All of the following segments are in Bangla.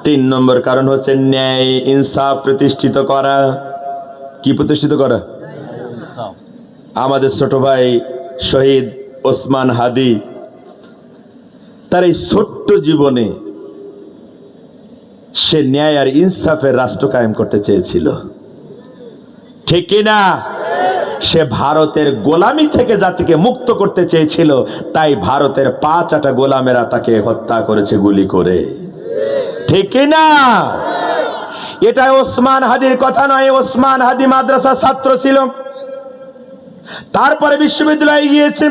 তিন নম্বর কারণ হচ্ছে ন্যায় ইনসাফ প্রতিষ্ঠিত করা। কি প্রতিষ্ঠিত করা? আমাদের ছোট ভাই শহীদ ওসমান হাদি তার এই ছোট্ট জীবনে সে ন্যায় আর ইনসাফের রাষ্ট্র কায়েম করতে চেয়েছিল, ঠিক কিনা? সে ভারতের গোলামি থেকে জাতিকে মুক্ত করতে চেয়েছিল, তাই ভারতের 5 গোলামেরা তাকে হত্যা করেছে গুলি করে, ঠিক কিনা? এটা ওসমান হাদির কথা নয়। ওসমান হাদি মাদ্রাসার ছাত্র ছিল, তারপরে বিশ্ববিদ্যালয়ে গিয়েছে,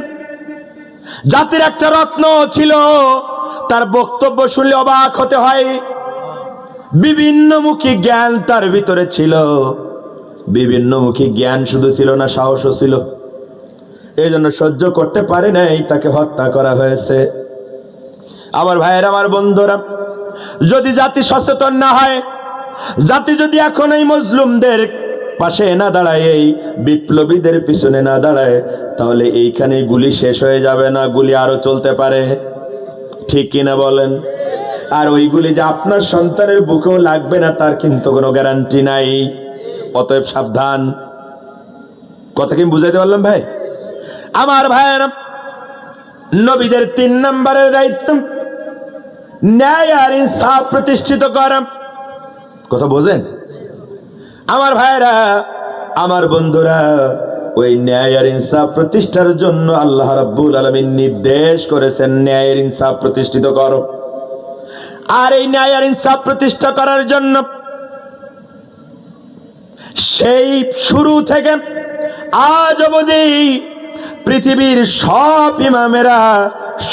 জাতির একটা রত্ন ছিল। তার বক্তব্য শুনলে অবাক হতে হয়। বিভিন্নমুখী জ্ঞান তার ভিতরে ছিল। বিভিন্নমুখী জ্ঞান শুধু ছিল না, সাহসও ছিল। এই জন্য সহ্য করতে পারে নাই, তাকে হত্যা করা হয়েছে। আমার ভাইয়েরা, আমার বন্ধুরা, যদি জাতি সচেতন না হয়, জাতি যদি এখন এই মজলুমদের পাশে না দাঁড়ায়, এই বিপ্লবীদের পিছনে না দাঁড়ায়, তাহলে এইখানে গুলি শেষ হয়ে যাবে না, গুলি আরো চলতে পারে, ঠিক কিনা বলেন? আর ওইগুলি যে আপনার সন্তানের বুকেও লাগবে না তার কিন্তু কোনো গ্যারান্টি নাই। অতএব সাবধান। কথা কি বুঝাইতে পারলাম ভাই? আমার ভাইয়েরা, নবীদের 3 নম্বরের দায়িত্ব ন্যায় আর ইনসাফ প্রতিষ্ঠিত করা। কথা বোঝেন আমার ভাইয়েরা, আমার বন্ধুরা? ওই ন্যায় আর ইনসাফ প্রতিষ্ঠার জন্য আল্লাহ রাব্বুল আলামিন নির্দেশ করেছেন, ন্যায় আর ইনসাফ প্রতিষ্ঠিত করো। আর এই ন্যায় আর ইনসাফ প্রতিষ্ঠা করার জন্য সেই শুরু থেকে আজ অবধি পৃথিবীর সব ইমামেরা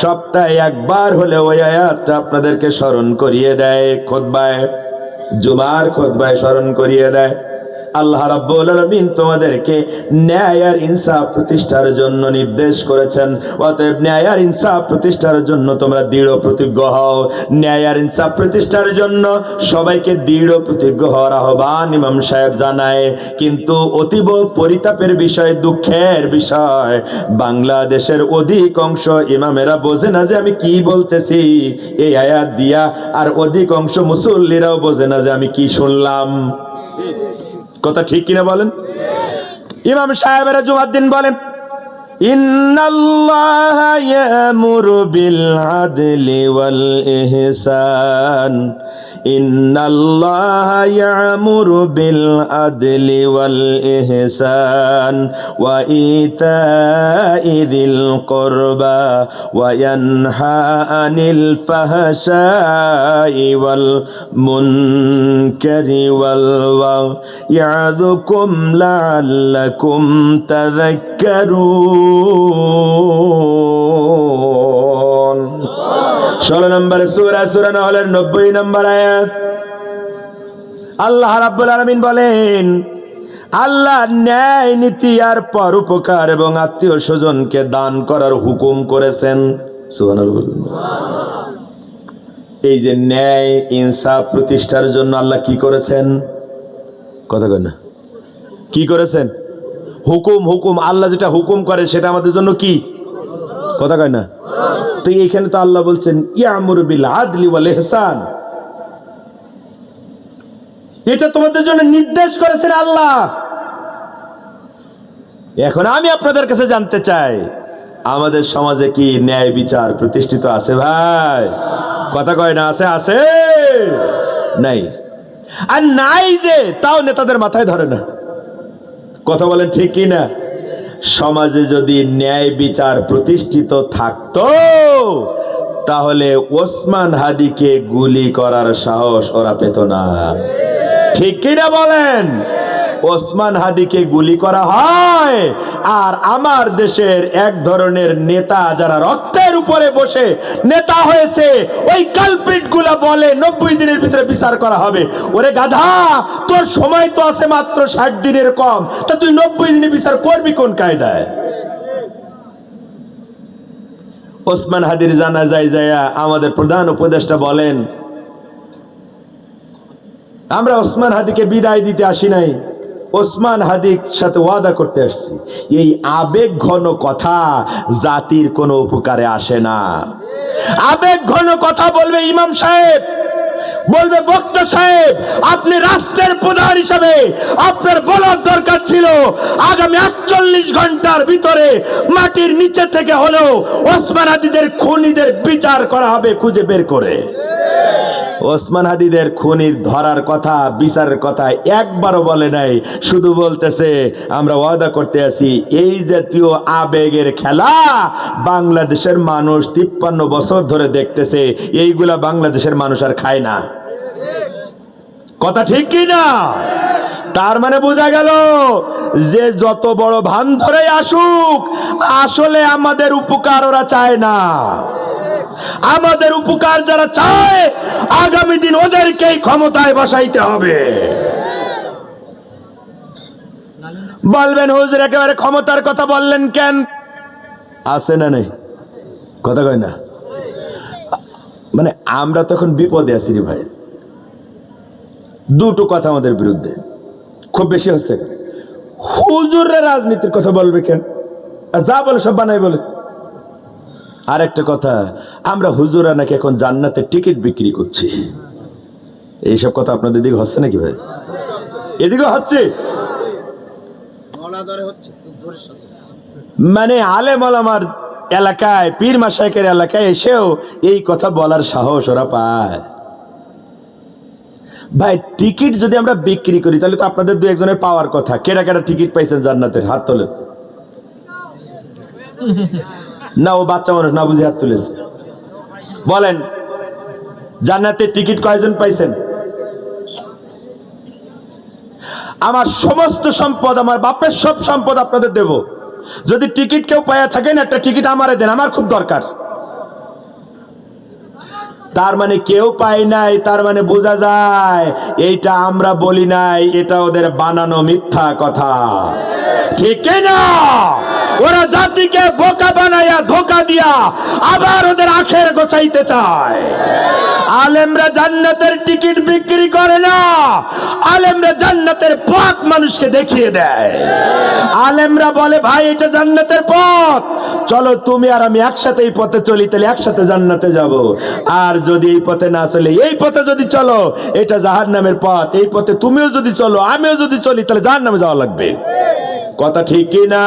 সপ্তাহে একবার হলে ওই আয়াতটা আপনাদেরকে স্মরণ করিয়ে দেয়, খুতবায়, জুমার খুতবায় স্মরণ করিয়ে দেয়। আল্লাহ রাব্বুল আলামিন তোমাদেরকে ন্যায় আর ইনসাফ প্রতিষ্ঠার জন্য নির্দেশ করেছেন। অতএব ন্যায় আর ইনসাফ প্রতিষ্ঠার জন্য তোমরা দৃঢ় প্রতিজ্ঞ হও। ন্যায় আর ইনসাফ প্রতিষ্ঠার জন্য সবাইকে দৃঢ় প্রতিজ্ঞ হওয়ার আহ্বান ইমাম সাহেব জানায়। কিন্তু অতীব পরিতাপের বিষয়, দুঃখের বিষয়, বাংলাদেশের অধিকাংশ ইমামেরা বোঝে না যে আমি কি বলতেছি এই আয়াত দিয়া, আর অধিকাংশ মুসল্লিরাও বোঝে না যে আমি কি শুনলাম। কথা ঠিক কিনা বলেন? ইমাম সাহেবেরা জুমার দিন বলেন, ইন্নাল্লাহা ইয়ামুরু বিল আদলি ওয়াল ইহসান, ইন্নাল্লাহা ইয়ামুরু বিল আদলি ওয়াল ইহসান ওয়া ইতাই যিল কুরবা ওয়া ইয়ানহা আনিল ফাহশাই ওয়াল মুনকারি ওয়াল ইয়াযুকুম লাআল্লাকুম তাযাক্কারুন। 16 নম্বরে সূরা নাহলের 90 নম্বর আয়াত। আল্লাহ রাব্বুল আলামিন বলেন, আল্লাহ ন্যায় নীতি আর পরোপকার এবং আত্মীয় স্বজনকে দান করার হুকুম করেছেন। সুবহানাল্লাহ। এই যে ন্যায় ইনসাফ প্রতিষ্ঠার জন্য আল্লাহ কি করেছেন? কথা কয় না, কি করেছেন? হুকুম। হুকুম, আল্লাহ যেটা হুকুম করে সেটা আমাদের জন্য কি? কথা কয় না। তো এইখানে তো আল্লাহ বলছেন ইয়ামুরু বিল আদলি ওয়াল ইহসান, এটা তোমাদের জন্য নির্দেশ করেছেন আল্লাহ। এখন আমি আপনাদের কাছে জানতে চাই, আমাদের সমাজে কি ন্যায় বিচার প্রতিষ্ঠিত আছে ভাই? কথা কয় না, আছে? আছে নাই? আর নাই যে তাও নেতাদের মাথায় ধরে না। কথা বলেন ঠিক কি না? সমাজে যদি ন্যায় বিচার প্রতিষ্ঠিত থাকতো তাহলে ওসমান হাদিকে গুলি করার সাহস ওরা পেত না, ঠিক কিনা বলেন? ওসমান হাদিকে গুলি করা হয়, আর আমার দেশের এক ধরনের নেতা যারা রক্তের উপরে বসে নেতা হয়েছে, ওই কালপ্রিট গুলা বলে 90 দিনের ভিতরে বিচার করা হবে। ওরে গাধা, তোর সময় তো আছে মাত্র 60 দিনের কম, তা তুই 90 দিনে বিচার করবি কোন কায়দায়? ওসমান হাদির জানাজায় যায়া আমাদের প্রধান উপদেষ্টা বলেন, আমরা ওসমান হাদিকে বিদায় দিতে আসি নাই, ওসমান হাদির সাথে ওয়াদা করতে আসছি। এই আবেগ ঘন কথা জাতির কোনো উপকারে আসে না। আবেগ ঘন কথা বলবে ইমাম সাহেব, বলবে বক্তা সাহেব আপনি রাষ্ট্রের প্রধান হিসাবে আপনার বলার দরকার ছিল আগামী ৪১ ঘন্টার ভিতরে মাটির নিচে থেকে হলেও ওসমান হাদিদের খুনিদের বিচার করা হবে খুঁজে বের করে। ওসমান হাদিদের খুনির ধরার কথা বিচারের কথা একবারও বলে নাই, শুধু বলতেছে আমরা ওয়াদা করতে আছি। এই জাতীয় আবেগের খেলা বাংলাদেশের মানুষ ৫৩ বছর ধরে দেখতেছে, এইগুলা বাংলাদেশের মানুষ আর খায় না। কথা ঠিক কি না? তার মানে বোঝা গেল যে যত বড় ভান ধরে আসুক আসলে আমাদের উপকার ওরা চায় না। আমাদের উপকার যারা চায় আগামী দিন ওদেরকেই ক্ষমতায় বসাইতে হবে। বলবেন হুজুর একেবারে ক্ষমতার কথা বললেন কেন? আছে না নেই? কথা কয় না। মানে আমরা তখন বিপদে আছি রে ভাই। দুটো কথা আমাদের বিরুদ্ধে খুব বেশি হচ্ছে। হুজুরের রাজনীতির কথা বলবে কেন? যা বলে সব বানাই বলে। আর একটা কথা, আমরা হুজুরা নাকি এখন জান্নাতের টিকিট বিক্রি করছি। এইসব কথা আপনাদের দিকে হচ্ছে নাকি ভাই? এদিকে হচ্ছে। মানে আলেম ওলামার এলাকায়, পীর মাশায়েখের এলাকায় এসেও এই কথা বলার সাহস ওরা পায়। ভাই টিকিট যদি আমরা বিক্রি করি তাহলে তো আপনাদের দু একজনের পাওয়ার কথা। কেডা কেডা টিকিট পাইছেন জান্নাতের? হাত তোলেন। না ও বাচ্চা মানুষ না বুঝে হাত তুলেছে। বলেন জান্নাতের টিকিট কয়জন পাইছেন? আমার সমস্ত সম্পদ, আমার বাপের সব সম্পদ আপনাদের দেব। যদি টিকিট কেউ পাইয়া থাকেন একটা টিকিট আমারে দেন, আমার খুব দরকার। তার মানে কেউ পায় নাই, তার মানে বোঝা যায় এইটা আমরা বলি নাই, এটা ওদের বানানো মিথ্যা কথা। ঠিক না? ওরা জাতিকে বোকা বানায়া ধোকা দিয়া আবার ওদের আখের গোছাইতে চায়। আলেমরা জান্নাতের টিকিট বিক্রি করে না, আলেমরা জান্নাতের পথ মানুষকে দেখিয়ে দেয়। আলেমরা বলে ভাই এটা জান্নাতের পথ, চলো তুমি আর আমি একসাথে এই পথে চলি, তাহলে একসাথে জান্নাতে যাব। আর যদি এই পথে না চলে, এই পথে যদি চলো এটা জাহান্নামের পথ, এই পথে তুমিও যদি চলো আমিও যদি চলি তাহলে জাহান্নামে যাওয়া লাগবে। কথা ঠিক কি না?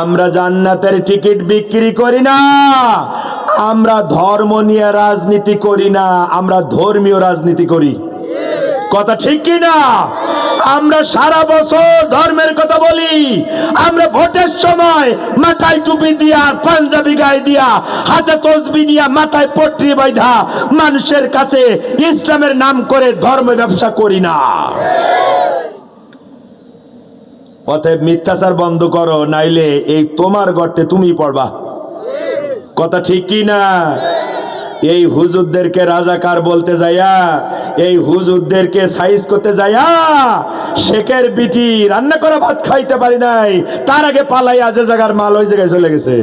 আমরা জান্নাতের টিকিট বিক্রি করি না, আমরা ধর্ম নিয়ে রাজনীতি করি না, আমরা ধর্মীয় রাজনীতি করি। কথা ঠিক কি না? আমরা সারা বছর ধর্মের কথা বলি, আমরা ভোটের সময় মাথায় টুপি দিয়া পাঞ্জাবি গায়ে দিয়া হাতে তসবিহ নিয়া মাথায় পট্টি বাইধা মানুষের কাছে ইসলামের নাম করে ধর্ম ব্যবসা করি না। অতএব মিথ্যাচার বন্ধ করো, নাইলে এই তোমার গর্তে তুমি পড়বা। কথা ঠিক কি না? এই হুজুরদেরকে রাজাকার বলতে যাইয়া, এই হুজুরদেরকে সাইজ করতে যাইয়া শেখের বিটি রান্না করা ভাত খাইতে পারি নাই, তার আগে পালাইয়া যে জায়গার মাল ওই জায়গায় চলে গেছে।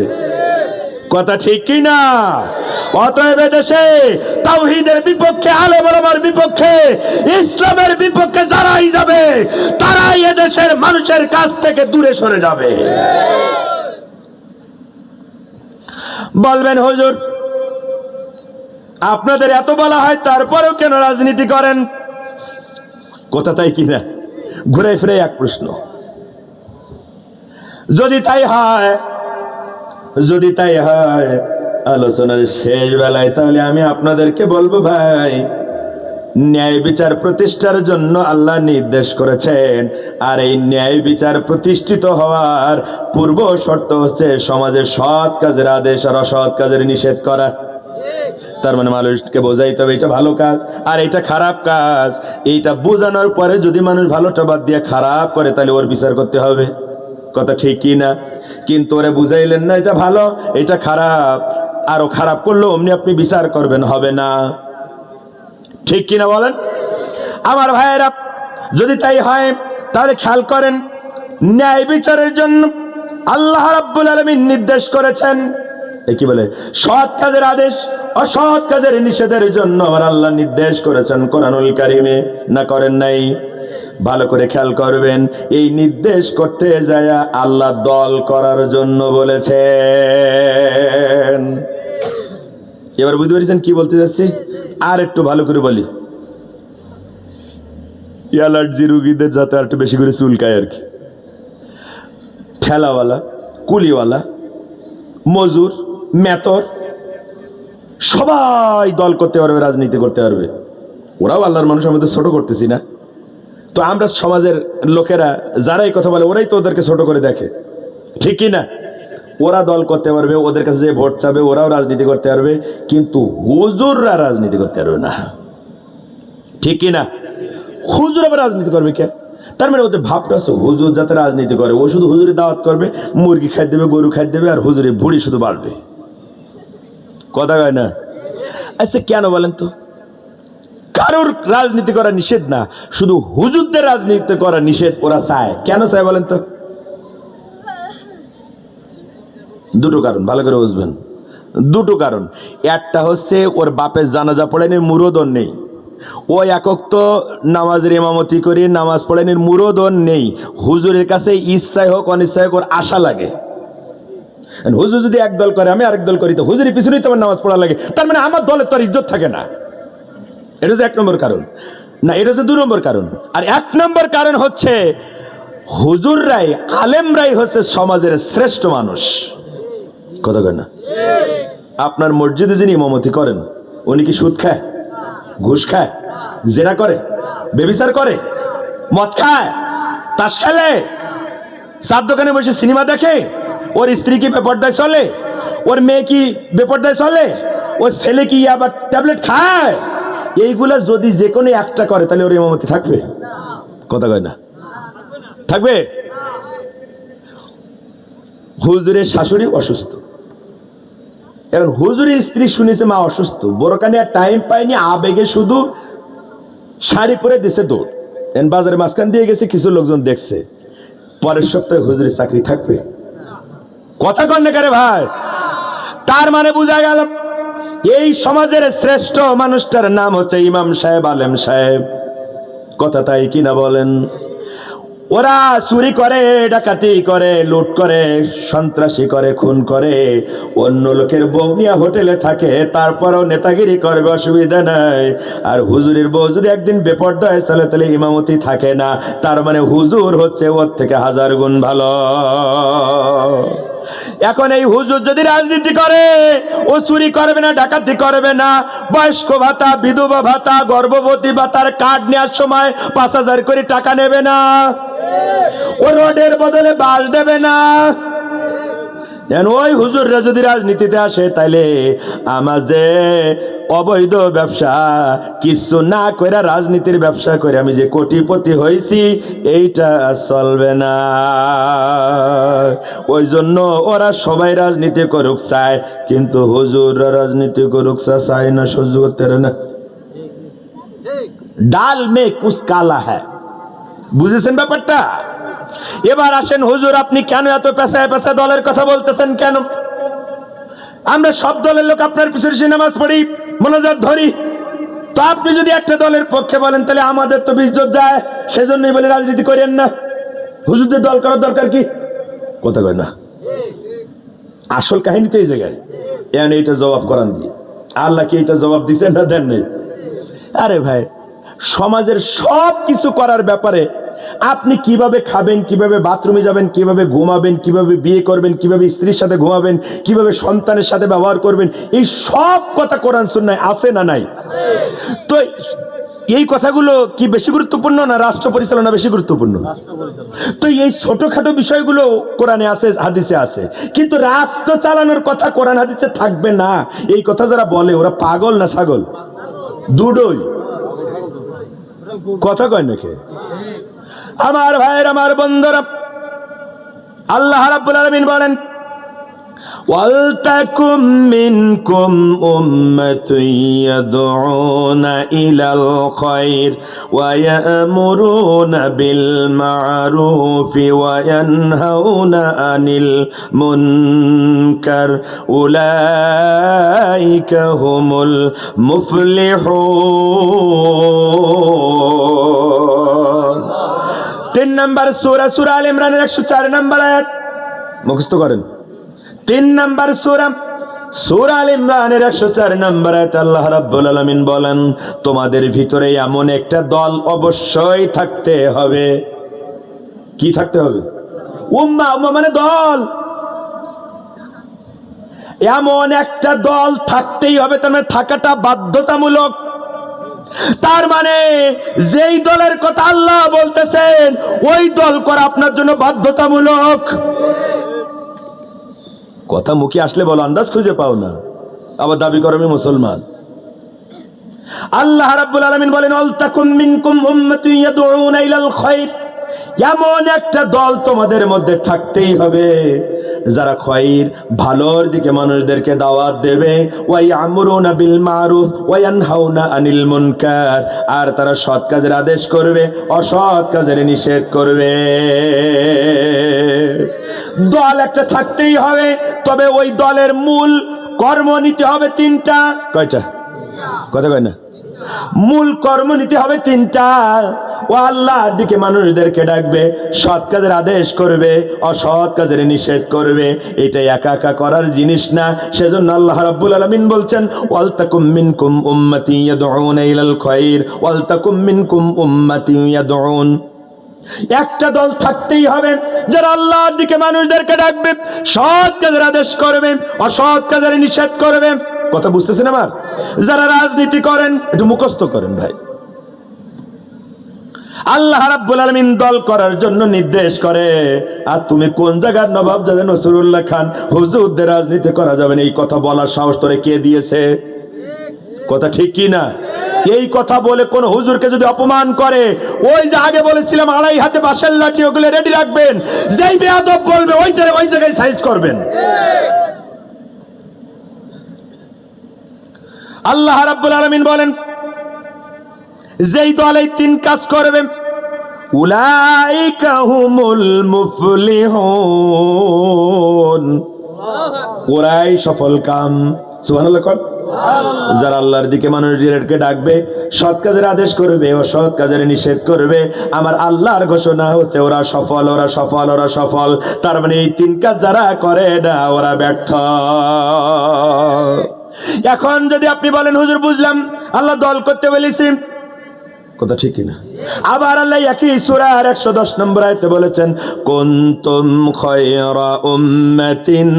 কথা ঠিক কি না? অতএব দেশে তাওহীদের বিপক্ষে, আলেম ওলামার বিপক্ষে, ইসলামের বিপক্ষে যারাই যাবে তারাই এদেশের মানুষের কাছ থেকে দূরে সরে যাবে। বলবেন হুজুর আপনাদের এত বলা হয় তারপরেও কেন রাজনীতি করেন? কথা তাই কিনা? ঘুরে ফিরে এক প্রশ্ন। যদি তাই হয়, যদি তাই হয় আলোচনার শেষ বেলায়, তাহলে আমি আপনাদেরকে বলবো ভাই ন্যায় বিচার প্রতিষ্ঠার জন্য আল্লাহ নির্দেশ করেছেন, আর এই ন্যায় বিচার প্রতিষ্ঠিত হওয়ার পূর্ব শর্ত হচ্ছে সমাজে সৎ কাজের আদেশ আর অসৎ কাজের নিষেধ করা। তার মানে মানুষকে বোঝাইতে হবে এটা ভালো কাজ আর এটা খারাপ কাজ। এইটা বোঝানোর পরে যদি মানুষ ভালোটা বাদ দিয়ে খারাপ করে তাহলে ওর বিচার করতে হবে। কথা ঠিক কি না? কিন্তু ওরে বুঝাইলেন না এটা ভালো এটা খারাপ, আরো খারাপ করলো অমনি আপনি বিচার করবেন, হবে না। ঠিক কিনা বলেন আমার ভাইয়েরা? যদি তাই হয় তাহলে খেয়াল করেন, ন্যায় বিচারের জন্য আল্লাহ রাব্বুল আলামিন নির্দেশ করেছেন, কি বলে সৎ কাজের আদেশ অসৎ কাজের নিষেধের জন্য আমার আল্লাহ নির্দেশ করেছেন কোরআনুল কারিমে, না করেন নাই? ভালো করে খেয়াল করবেন, এই নির্দেশ করতে যায় আল্লাহ দল করার জন্য বলেছেন। এবার বুঝতে পেরেছেন কি বলতে যাচ্ছি? আর একটু ভালো করে বলি, অ্যালার্জি রুগীদের যাতে আর একটু বেশি করে চুলকায় আর কি। ঠেলাওয়ালা, কুলিওয়ালা, মজুর, মেতর সবাই দল করতে পারবে, রাজনীতি করতে পারবে। ওরাও আল্লাহর মানুষ, আমি তো ছোট করতেছি না। তো আমরা সমাজের লোকেরা যারা এই কথা বলে ওরাই তো ওদেরকে ছোট করে দেখে, ঠিক কি না? ওরা দল করতে পারবে, ওদের কাছে যে ভোট চাবে ওরাও রাজনীতি করতে পারবে, কিন্তু হুজুররা রাজনীতি করতে পারবে না, ঠিক কি না? হুজুর আবার রাজনীতি করবে কে? তার মানে ওদের ভাবটা আছে হুজুর যাতে রাজনীতি করে, ও শুধু হুজুরি দাওয়াত করবে, মুরগি খাই দেবে, গরু খাই দেবে, আর হুজুরি ভুড়ি শুধু বাড়বে। কথা কয় না? আচ্ছা কেন বলেন তো? কারোর রাজনীতি করা নিষেধ না, শুধু হুজুরদের রাজনীতি করা নিষেধ। ওরা চায়, কেন চায় বলেন তো? দুটো কারণ, ভালো করে বুঝবেন। দুটো কারণ। একটা হচ্ছে ওর বাপের জানাজা পড়ানোর মুরদন নেই, ও একক তো নামাজের ইমামতি করি, নামাজ পড়ানোর মুরদন নেই। হুজুরের কাছে ইচ্ছায় হোক অনিচ্ছায় হোক ওর আশা লাগে। হুজুর যদি এক দল করে আমি আরেক দল করি, তো হুজুরের পিছনেই তো আমার নামাজ পড়া লাগে, তার মানে আমার দলের তো আর ইজ্জত থাকে না। এটা হচ্ছে এক নম্বর কারণ। না, এটা হচ্ছে 2 নম্বর কারণ। আর 1 নম্বর কারণ হচ্ছে হুজুররাই, আলেমরাই হচ্ছে সমাজের শ্রেষ্ঠ মানুষ। কথা কয় না? আপনার মসজিদে যিনি ইমামতি করেন উনি কি সুদ খায়, ঘুষ খায়, জেনা করে, বেবিচার করে, মদ খায়, তাস খেলে, চার দোকানে বসে সিনেমা দেখে, ওর স্ত্রী কি বেপরদায় চলে, ওর মেয়ে কি বেপরদায় চলে, ওর ছেলে কি আবার ট্যাবলেট খায়? এইগুলা যদি যে কোনো একটা করে তাহলে ওর ইমামতি থাকবে? কথা কয় না? থাকবে? হুজুরের শাশুড়ি অসুস্থ, এখন হুজুরের স্ত্রী শুনেছে মা অসুস্থ, বোরকানে আর টাইম পায়নি, আবেগে শুধু শাড়ি পরে দিছে দৌড়, এখন বাজারে মাঝখান দিয়ে গেছে, কিছু লোকজন দেখছে, পরের সপ্তাহে হুজুরের চাকরি থাকবে? কথা কন না কারে ভাই? তার মানে বোঝা গেল এই সমাজের শ্রেষ্ঠ মানুষটার নাম হচ্ছে ইমাম সাহেব, আলেম সাহেব। কথা তাই কিনা বলেন? ওরা চুরি করে, ডাকাতি করে, লুট করে, সন্ত্রাসী করে, খুন করে, অন্য লোকের বউ নিয়ে হোটেলে থাকে, তারপরও নেতাগিরি করবে, অসুবিধা নাই। আর হুজুরের বউ যদি একদিন বেপরদায় চলে তাহলে ইমামতি থাকে না, তার মানে হুজুর হচ্ছে ওর থেকে 1000 গুণ ভালো। এখন এই হুজুর যদি রাজনীতি করে, ও চুরি করবে না, ডাকাতি করবে না, বয়স্ক ভাতা, বিধবা ভাতা, গর্ভবতী ভাতার কার্ড নেওয়ার সময় 5000 করে টাকা নেবে না, ও রোডের বদলে বাস দেবে না। ওই হুজুররা যদি রাজনীতিতে আসে তাইলে আমার যে অবৈধ ব্যবসা কিছু না করে রাজনীতির ব্যবসা করে আমি যে কোটিপতি হয়েছি এইটা চলবে না। ওই জন্য ওরা সবাই রাজনীতি করুক চায়, কিন্তু হুজুররা রাজনীতি করুক চায় না, সহ্য করতে পারে না। ডাল মে কুছ কালা হ্যায়, বুঝেছেন ব্যাপারটা? এবার আসেন হুজুর, আপনি কেন এত পেশায় পেশায় দলের কথা বলতেছেন কেন? আমরা সব দলের লোক আপনার পিছনে নামাজ পড়ি, মোনাজাত ধরি, তো আপনি যদি একটা দলের পক্ষে বলেন তাহলে আমাদের তো ইজ্জত যায়, সেজন্যই বলে রাজনীতি করেন না। হুজুরদের দল করার দরকার কি? কথা কয় না? আসল কাহিনী তো এই জায়গায়। এখন এইটা জবাব করান দিয়ে আল্লাহ কি এইটা জবাব দিচ্ছেন না দেন নেই? আরে ভাই, সমাজের সব কিছু করার ব্যাপারে আপনি কিভাবে খাবেন, কিভাবে বাথরুমে যাবেন, কিভাবে ঘুমাবেন, কিভাবে বিয়ে করবেন, কিভাবে স্ত্রীর সাথে ঘুমাবেন, কিভাবে সন্তানের সাথে ব্যবহার করবেন, এই সব কথা কোরআন সুন্নাহয় আছে না নাই? তো এই কথাগুলো কি বেশি গুরুত্বপূর্ণ না রাষ্ট্র পরিচালনা বেশি গুরুত্বপূর্ণ? তো এই ছোটখাটো বিষয়গুলো কোরআনে আছে, হাদিসে আছে, কিন্তু রাষ্ট্র চালানোর কথা কোরআন হাদিসে থাকবে না, এই কথা যারা বলে ওরা পাগল না ছাগল? দুটোই। কথা কয় নাকি? আমার ভাইয়ের, আমার বন্ধুরা, আল্লাহ রাব্বুল আলামিন বলেন, ওয়ালতাকুম মিনকুম উম্মাতুন ইয়াদউনা ইলাল খায়র ওয়া ইয়ামুরুনা বিল মা'রুফি ওয়া ইয়ানহাউনা আনিল মুনকার উলাইকা হুমুল মুফলিহুন। 3 নম্বর সূরা আলে ইমরানের 104 নম্বর আয়াত মুখস্থ করেন। 3 নম্বর সূরা সূরা আল ইমরানের 104 নম্বর আয়াতে আল্লাহ রাব্বুল আলামিন বলেন, তোমাদের ভিতরে এমন একটা দল অবশ্যই থাকতে হবে। কি থাকতে হবে? উম্মাহ, উম্মাহ মানে দল। এমন একটা দল থাকতেই হবে, তার মানে থাকাটা বাধ্যতামূলক। তার মানে যেই দলের কথা আল্লাহ বলতেছেন ওই দল করা আপনার জন্য বাধ্যতামূলক। কথা মুখে আসলে বলো, আন্দাজ খুঁজে পাও না, আবার দাবি করো আমি মুসলমান। আল্লাহ রাব্বুল আলামিন বলেন, আলতাকুম মিনকুম উম্মাতুন ইয়াদউনা ইলাল খায়র, এমন একটা দল তোমাদের মধ্যে থাকতেই হবে যারা খায়র, ভালোর দিকে মানুষদেরকে দাওয়াত দেবে। ওয়া ইয়ামুরুনা বিল মারুফ ওয়া ইয়ানহাউনা আনিল মুনকার, আর তারা সৎ কাজের আদেশ করবে, অসৎ কাজের নিষেধ করবে। দল একটা থাকতেই হবে, তবে ওই দলের মূল কর্ম নিতে হবে তিনটা। কয়টা? কথা কয় না। মূল কর্ম নিতে হবে তিনটা। ও আল্লাহর দিকে মানুষদেরকে ডাকবে, সৎ কাজের আদেশ করবে, অসৎ কাজের নিষেধ করবে। এটা একা একা করার জিনিস না। সেজন্য আল্লাহ রাব্বুল আলামিন বলছেন, ওয়ালতাকুম মিনকুম উম্মাতি ইয়াদউনা ইলাল খায়র ওয়ালতাকুম মিনকুম উম্মাতি ইয়াদউন। একটা দল থাকতেই হবে যারা আল্লাহর দিকে মানুষদেরকে ডাকবে, সৎ কাজের আদেশ করবে, অসৎ কাজের নিষেধ করবে। কথা বুঝতেছেন আমার? যারা রাজনীতি করেন একটু মুখস্থ করেন ভাই। আল্লাহ রাব্বুল আলামিন দল করার জন্য নির্দেশ করে, আর তুমি কোন জায়গার নবাব জাদা নসরুল্লাহ খান হুজুরদের রাজনীতি করা যাবে না, এই কথা বলার সাহস তোরে কে দিয়েছে? কথা ঠিক কি না? এই কথা বলে কোন হুজুরকে যদি অপমান করে, ওই যে আগে বলেছিলাম আড়াই হাতে বাঁশের লাঠি, ওগুলো রেডি রাখবেন। যেই বেয়াদব বলবে ওই জায়গায় সাইজ করবেন। আল্লাহ রাব্বুল আলামিন বলেন, যেই দল এই তিন কাজ করবে, উলাইকা হুমুল মুফলিহুন, ওরাই সফল কাম। সুবহানাল্লাহ। যারা আল্লাহর দিকে মানুষদেরকে ডাকবে, সৎ কাজের আদেশ করবে, অসৎ কাজের নিষেধ করবে, আমার আল্লাহর ঘোষণা হচ্ছে ওরা সফল, ওরা সফল, ওরা সফল। তার মানে এই তিন কাজ যারা করে না ওরা ব্যর্থ। এখন যদি আপনি বলেন, হুজুর বুঝলাম আল্লাহ দল করতে বলেছি, কথা ঠিক কিনা? আবার আল্লাহ একই সূরার 110 নম্বর আয়াতে বলেছেন, কুনতুম খায়রা উম্মাতিন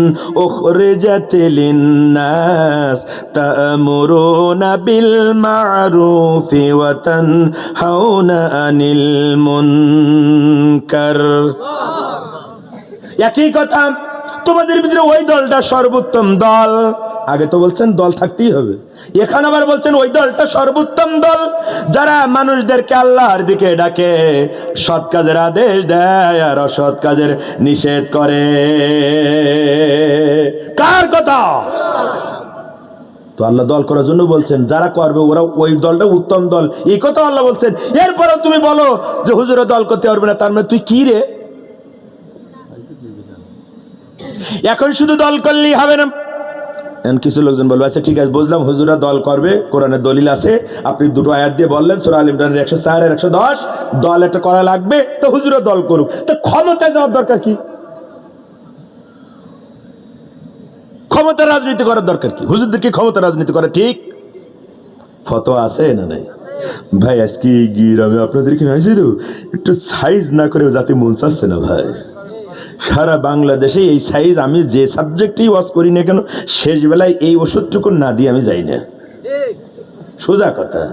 উখরিজাত লিন-নাস তা'মুরুনা বিল মা'রুফি ওয়া তানহাউনা আনিল মুনকার। একই কথা, তোমাদের ভিতরে ওই দলটা সর্বোত্তম দল। আগে তো বলছেন দল থাকতেই হবে, এখন আবার বলছেন ওই দলটা সর্বোত্তম দল যারা মানুষদেরকে আল্লাহর দিকে ডাকে, সৎ কাজের আদেশ দেয় আর অসৎ কাজের নিষেধ করে। কার কথা? তো আল্লাহ দল করার জন্য বলছেন, যারা করবে ওরা ওই দলটা উত্তম দল, এই কথা আল্লাহ বলছেন। এরপরেও তুমি বলো যে হুজুরে দল করতে পারবে না, তার মানে তুই কি রে? এখন শুধু দল করলেই হবে না। কিছু লোকজন বলবে, আচ্ছা ঠিক আছে বুঝলাম, হুজুরা দল করবে, কোরআনের দলিল আছে, আপনি দুটো আয়াত দিয়ে বললেন সূরা আল ইমরানের 104 আর 110 দল একটা করা লাগবে, তো হুজুরা দল করুক। তো ক্ষমতায় যাওয়ার দরকার কি? ক্ষমতা রাজনীতি করার দরকার কি? হুজুরদের কি ক্ষমতা রাজনীতি করা ঠিক? ফতোয়া আছে না নাই? ভাই আজকে গ্রামে আপনাদের কি হয়েছে, তো একটু সাইজ না করে যাতে মন চাচ্ছে না ভাই। সারা বাংলাদেশে এই সাইজ, আমি যে সাবজেক্টেই ওয়াজ করি না কেন শেষ বেলায় এই ওষুধটুকু না দিয়ে আমি যাই না, সোজা কথা।